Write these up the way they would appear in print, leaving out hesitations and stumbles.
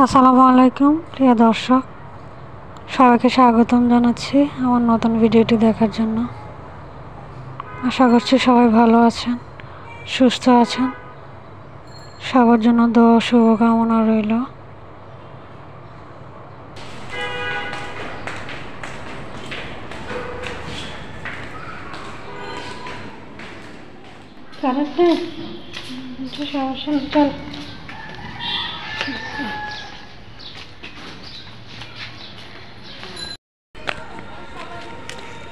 আসসালামু আলাইকুম প্রিয় দর্শক, সবাইকে স্বাগতম জানাচ্ছি আমার নতুন ভিডিওটি দেখার জন্য। আশা করছি সবাই ভালো আছেন, সুস্থ আছেন। সবার জন্য দোয়া শুভকামনা রইল।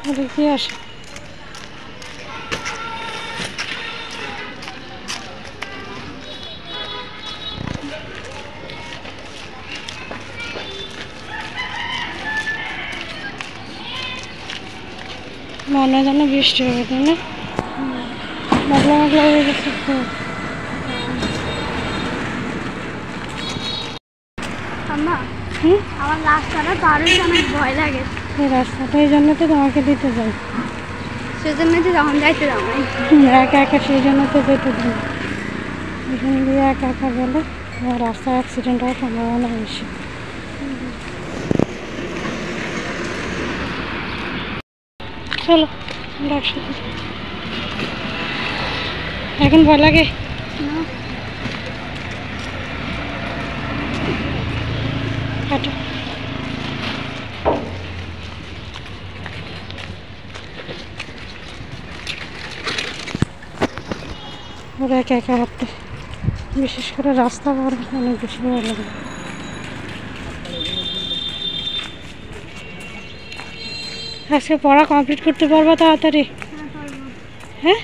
চল কি আসে মনে যেন বৃষ্টি হবে, তাই না? মেঘলা মেঘলা হয়ে গেছে খুব। আমার রাস্তাটা পারুই অনেক ভয় লাগে। এই রাস্তাটা এই জন্য তো তোমাকে দিতে যাই, সেজন্য তো যখন যাইতে যাও একা একা, সেই জন্য তো যেতে দিই। এখানে দিয়ে একা একা গেলে রাস্তায় অ্যাক্সিডেন্ট হওয়ার সম্ভাবনা বেশি। চলো একসাথে। এখন ভয় লাগে? হাঁটো। ওরা একা একা হাঁটতে, বিশেষ করে রাস্তা পার অনেক বেশি ভালো লাগে। আজকে পড়া কমপ্লিট করতে পারবো তাড়াতাড়ি? হ্যাঁ,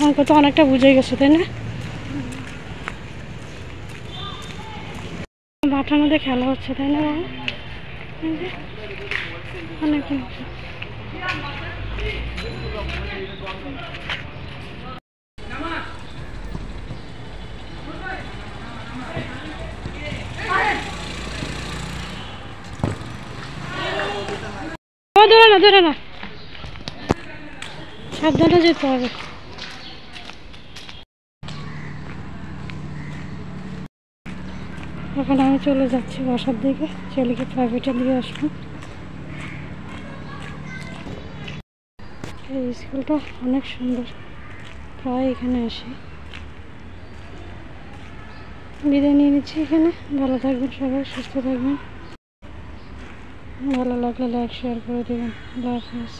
অঙ্ক তো অনেকটা বুঝে গেছো, তাই না? মাঠের মধ্যে খেলা হচ্ছে, তাই না বাবা? অনেক ধরে না, সাবধানে যেতে হবে। এখন আমি চলে যাচ্ছি বাসার দিকে, ছেলেকে প্রাইভেটে দিয়ে আসবো। এই স্কুলটা অনেক সুন্দর, প্রায় এখানে আসি। বিদায় নিয়ে নিচ্ছি এখানে। ভালো থাকবেন সবাই, সুস্থ থাকবেন। ভালো লাগলে লাইক শেয়ার করে দেবেন। আল্লাহ হাফেজ।